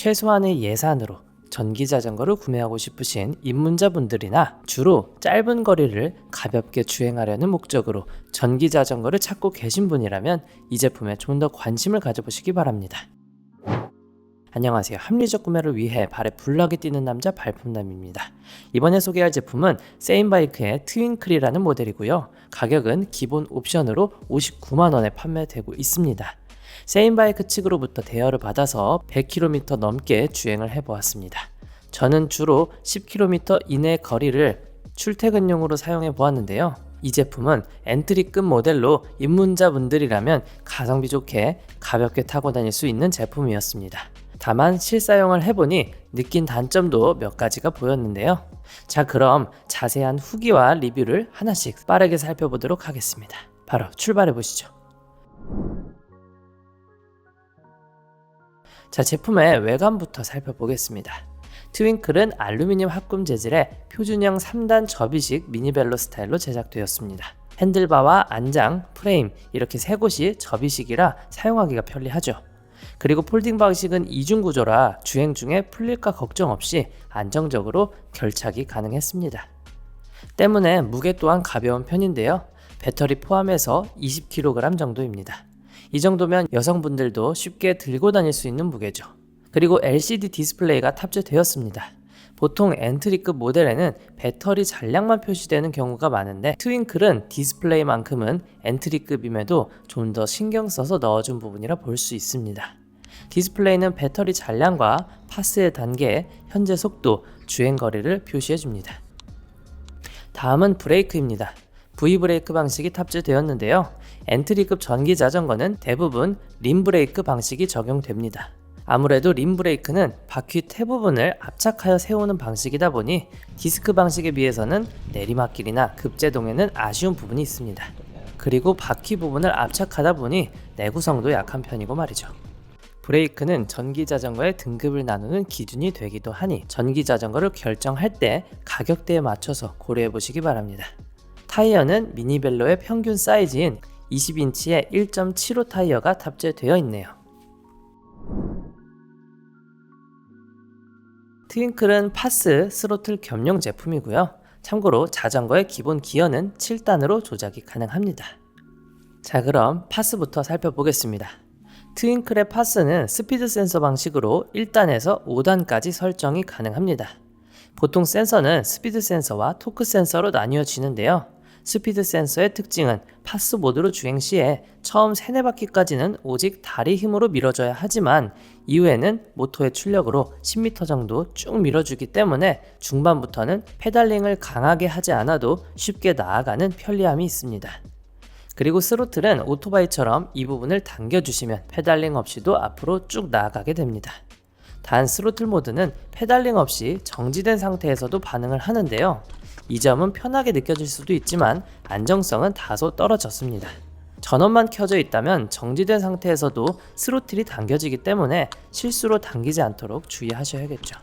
최소한의 예산으로 전기자전거를 구매하고 싶으신 입문자분들이나 주로 짧은 거리를 가볍게 주행하려는 목적으로 전기자전거를 찾고 계신 분이라면 이 제품에 좀 더 관심을 가져보시기 바랍니다. 안녕하세요. 합리적 구매를 위해 발에 불나게 뛰는 남자 발품남입니다. 이번에 소개할 제품은 세인바이크의 트윈클이라는 모델이고요. 가격은 기본 옵션으로 59만원에 판매되고 있습니다. 세인바이크 측으로부터 대여를 받아서 100km 넘게 주행을 해보았습니다. 저는 주로 10km 이내 거리를 출퇴근용으로 사용해 보았는데요. 이 제품은 엔트리급 모델로 입문자분들이라면 가성비 좋게 가볍게 타고 다닐 수 있는 제품이었습니다. 다만 실사용을 해보니 느낀 단점도 몇 가지가 보였는데요. 자, 그럼 자세한 후기와 리뷰를 하나씩 빠르게 살펴보도록 하겠습니다. 바로 출발해 보시죠. 자, 제품의 외관부터 살펴보겠습니다. 트윈클은 알루미늄 합금 재질의 표준형 3단 접이식 미니벨로 스타일로 제작되었습니다. 핸들바와 안장, 프레임 이렇게 세 곳이 접이식이라 사용하기가 편리하죠. 그리고 폴딩 방식은 이중 구조라 주행 중에 풀릴까 걱정 없이 안정적으로 결착이 가능했습니다. 때문에 무게 또한 가벼운 편인데요. 배터리 포함해서 20kg 정도입니다. 이 정도면 여성분들도 쉽게 들고 다닐 수 있는 무게죠. 그리고 LCD 디스플레이가 탑재되었습니다. 보통 엔트리급 모델에는 배터리 잔량만 표시되는 경우가 많은데 트윈클은 디스플레이만큼은 엔트리급임에도 좀 더 신경 써서 넣어준 부분이라 볼 수 있습니다. 디스플레이는 배터리 잔량과 파스의 단계, 현재 속도, 주행거리를 표시해줍니다. 다음은 브레이크입니다. V브레이크 방식이 탑재되었는데요. 엔트리급 전기 자전거는 대부분 림브레이크 방식이 적용됩니다. 아무래도 림브레이크는 바퀴 태부분을 압착하여 세우는 방식이다 보니 디스크 방식에 비해서는 내리막길이나 급제동에는 아쉬운 부분이 있습니다. 그리고 바퀴 부분을 압착하다 보니 내구성도 약한 편이고 말이죠. 브레이크는 전기자전거의 등급을 나누는 기준이 되기도 하니 전기자전거를 결정할 때 가격대에 맞춰서 고려해 보시기 바랍니다. 타이어는 미니벨로의 평균 사이즈인 20인치의 1.75 타이어가 탑재되어 있네요. 트윈클은 파스, 스로틀 겸용 제품이고요. 참고로 자전거의 기본 기어는 7단으로 조작이 가능합니다. 자, 그럼 파스부터 살펴보겠습니다. 트윈클의 파스는 스피드 센서 방식으로 1단에서 5단까지 설정이 가능합니다. 보통 센서는 스피드 센서와 토크 센서로 나뉘어지는데요. 스피드 센서의 특징은 파스 모드로 주행 시에 처음 3-4바퀴까지는 오직 다리 힘으로 밀어줘야 하지만 이후에는 모터의 출력으로 10m 정도 쭉 밀어주기 때문에 중반부터는 페달링을 강하게 하지 않아도 쉽게 나아가는 편리함이 있습니다. 그리고 스로틀은 오토바이처럼 이 부분을 당겨주시면 페달링 없이도 앞으로 쭉 나아가게 됩니다. 단 스로틀 모드는 페달링 없이 정지된 상태에서도 반응을 하는데요. 이 점은 편하게 느껴질 수도 있지만 안정성은 다소 떨어졌습니다. 전원만 켜져 있다면 정지된 상태에서도 스로틀이 당겨지기 때문에 실수로 당기지 않도록 주의하셔야겠죠.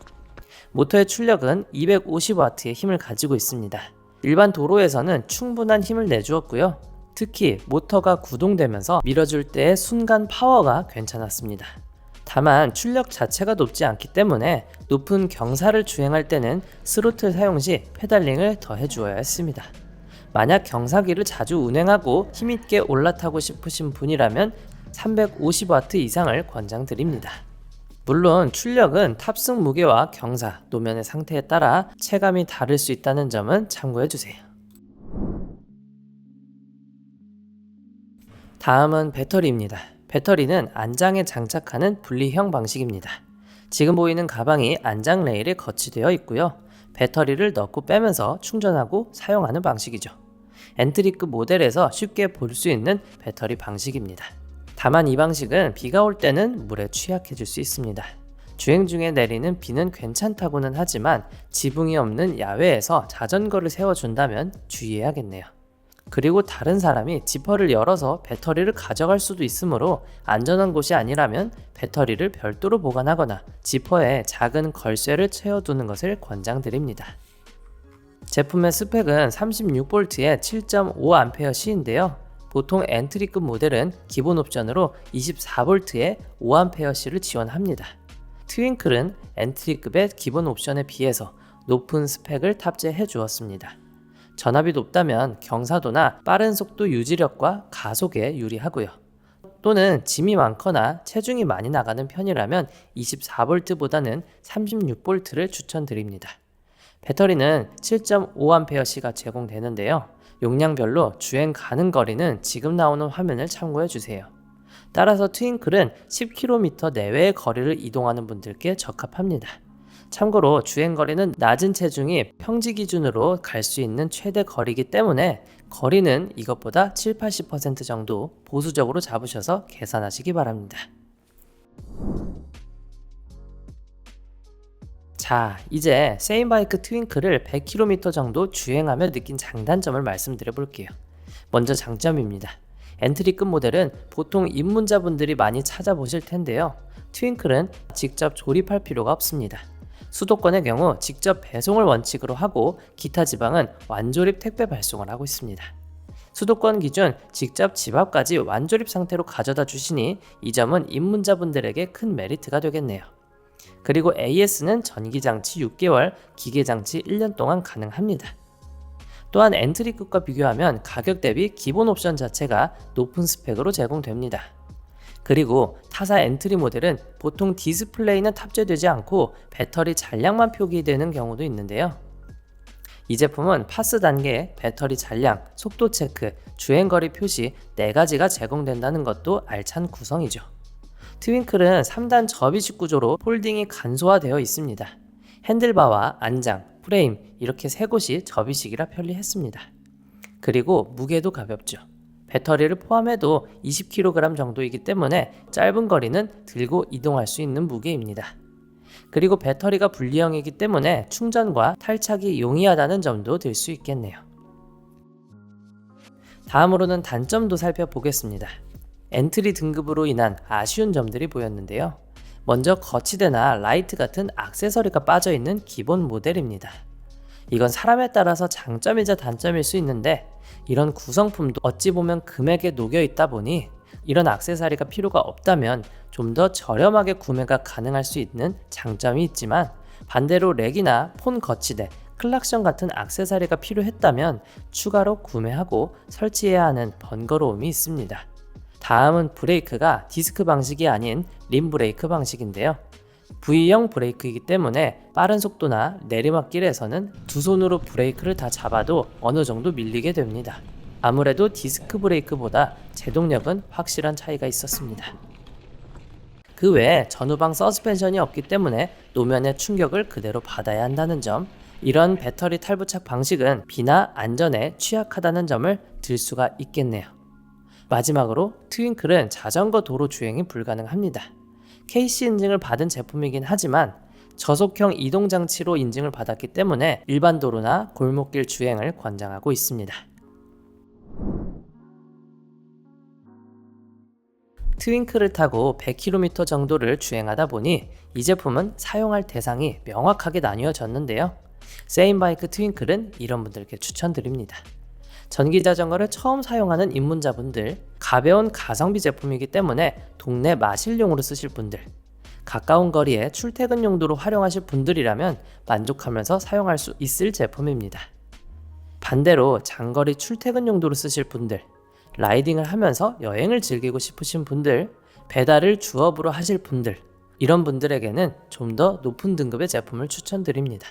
모터의 출력은 250W의 힘을 가지고 있습니다. 일반 도로에서는 충분한 힘을 내주었고요. 특히 모터가 구동되면서 밀어줄 때의 순간 파워가 괜찮았습니다. 다만 출력 자체가 높지 않기 때문에 높은 경사를 주행할 때는 스로틀 사용 시 페달링을 더 해주어야 했습니다. 만약 경사기를 자주 운행하고 힘있게 올라타고 싶으신 분이라면 350W 이상을 권장드립니다. 물론 출력은 탑승 무게와 경사, 노면의 상태에 따라 체감이 다를 수 있다는 점은 참고해주세요. 다음은 배터리입니다. 배터리는 안장에 장착하는 분리형 방식입니다. 지금 보이는 가방이 안장 레일에 거치되어 있고요. 배터리를 넣고 빼면서 충전하고 사용하는 방식이죠. 엔트리급 모델에서 쉽게 볼 수 있는 배터리 방식입니다. 다만 이 방식은 비가 올 때는 물에 취약해질 수 있습니다. 주행 중에 내리는 비는 괜찮다고는 하지만 지붕이 없는 야외에서 자전거를 세워준다면 주의해야겠네요. 그리고 다른 사람이 지퍼를 열어서 배터리를 가져갈 수도 있으므로 안전한 곳이 아니라면 배터리를 별도로 보관하거나 지퍼에 작은 걸쇠를 채워두는 것을 권장드립니다. 제품의 스펙은 36V에 7.5A시인데요. 보통 엔트리급 모델은 기본 옵션으로 24V에 5A시를 지원합니다. 트윙클은 엔트리급의 기본 옵션에 비해서 높은 스펙을 탑재해 주었습니다. 전압이 높다면 경사도나 빠른 속도 유지력과 가속에 유리하고요. 또는 짐이 많거나 체중이 많이 나가는 편이라면 24V보다는 36V를 추천드립니다. 배터리는 7.5Ah가 제공되는데요. 용량별로 주행 가능 거리는 지금 나오는 화면을 참고해 주세요. 따라서 트윙클은 10km 내외의 거리를 이동하는 분들께 적합합니다. 참고로 주행거리는 낮은 체중이 평지 기준으로 갈 수 있는 최대 거리이기 때문에 거리는 이것보다 70-80% 정도 보수적으로 잡으셔서 계산하시기 바랍니다. 자, 이제 세인바이크 트윙클을 100km 정도 주행하며 느낀 장단점을 말씀드려 볼게요. 먼저 장점입니다. 엔트리급 모델은 보통 입문자분들이 많이 찾아보실 텐데요. 트윙클은 직접 조립할 필요가 없습니다. 수도권의 경우 직접 배송을 원칙으로 하고 기타 지방은 완조립 택배 발송을 하고 있습니다. 수도권 기준 직접 집 앞까지 완조립 상태로 가져다 주시니 이 점은 입문자분들에게 큰 메리트가 되겠네요. 그리고 AS는 전기장치 6개월, 기계장치 1년 동안 가능합니다. 또한 엔트리급과 비교하면 가격 대비 기본 옵션 자체가 높은 스펙으로 제공됩니다. 그리고 타사 엔트리 모델은 보통 디스플레이는 탑재되지 않고 배터리 잔량만 표기되는 경우도 있는데요. 이 제품은 파스 단계, 배터리 잔량, 속도 체크, 주행거리 표시 4가지가 제공된다는 것도 알찬 구성이죠. 트윙클은 3단 접이식 구조로 폴딩이 간소화되어 있습니다. 핸들바와 안장, 프레임 이렇게 3곳이 접이식이라 편리했습니다. 그리고 무게도 가볍죠. 배터리를 포함해도 20kg 정도이기 때문에 짧은 거리는 들고 이동할 수 있는 무게입니다. 그리고 배터리가 분리형이기 때문에 충전과 탈착이 용이하다는 점도 들 수 있겠네요. 다음으로는 단점도 살펴보겠습니다. 엔트리 등급으로 인한 아쉬운 점들이 보였는데요. 먼저 거치대나 라이트 같은 액세서리가 빠져있는 기본 모델입니다. 이건 사람에 따라서 장점이자 단점일 수 있는데 이런 구성품도 어찌 보면 금액에 녹여 있다 보니 이런 액세서리가 필요가 없다면 좀 더 저렴하게 구매가 가능할 수 있는 장점이 있지만 반대로 렉이나 폰 거치대, 클락션 같은 액세서리가 필요했다면 추가로 구매하고 설치해야 하는 번거로움이 있습니다. 다음은 브레이크가 디스크 방식이 아닌 림 브레이크 방식인데요. V형 브레이크이기 때문에 빠른 속도나 내리막길에서는 두 손으로 브레이크를 다 잡아도 어느 정도 밀리게 됩니다. 아무래도 디스크 브레이크보다 제동력은 확실한 차이가 있었습니다. 그 외에 전후방 서스펜션이 없기 때문에 노면의 충격을 그대로 받아야 한다는 점, 이런 배터리 탈부착 방식은 비나 안전에 취약하다는 점을 들 수가 있겠네요. 마지막으로 트윙클은 자전거 도로 주행이 불가능합니다. KC 인증을 받은 제품이긴 하지만 저속형 이동장치로 인증을 받았기 때문에 일반 도로나 골목길 주행을 권장하고 있습니다. 트윙클을 타고 100km 정도를 주행하다 보니 이 제품은 사용할 대상이 명확하게 나뉘어졌는데요. 세인바이크 트윙클은 이런 분들께 추천드립니다. 전기자전거를 처음 사용하는 입문자분들, 가벼운 가성비 제품이기 때문에 동네 마실용으로 쓰실 분들, 가까운 거리에 출퇴근 용도로 활용하실 분들이라면 만족하면서 사용할 수 있을 제품입니다. 반대로 장거리 출퇴근 용도로 쓰실 분들, 라이딩을 하면서 여행을 즐기고 싶으신 분들, 배달을 주업으로 하실 분들, 이런 분들에게는 좀 더 높은 등급의 제품을 추천드립니다.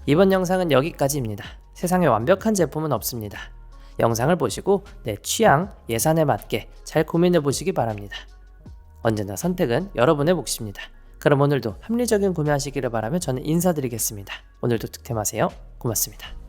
이번 영상은 여기까지입니다. 세상에 완벽한 제품은 없습니다. 영상을 보시고 내 취향, 예산에 맞게 잘 고민해 보시기 바랍니다. 언제나 선택은 여러분의 몫입니다. 그럼 오늘도 합리적인 구매하시기를 바라며 저는 인사드리겠습니다. 오늘도 득템하세요. 고맙습니다.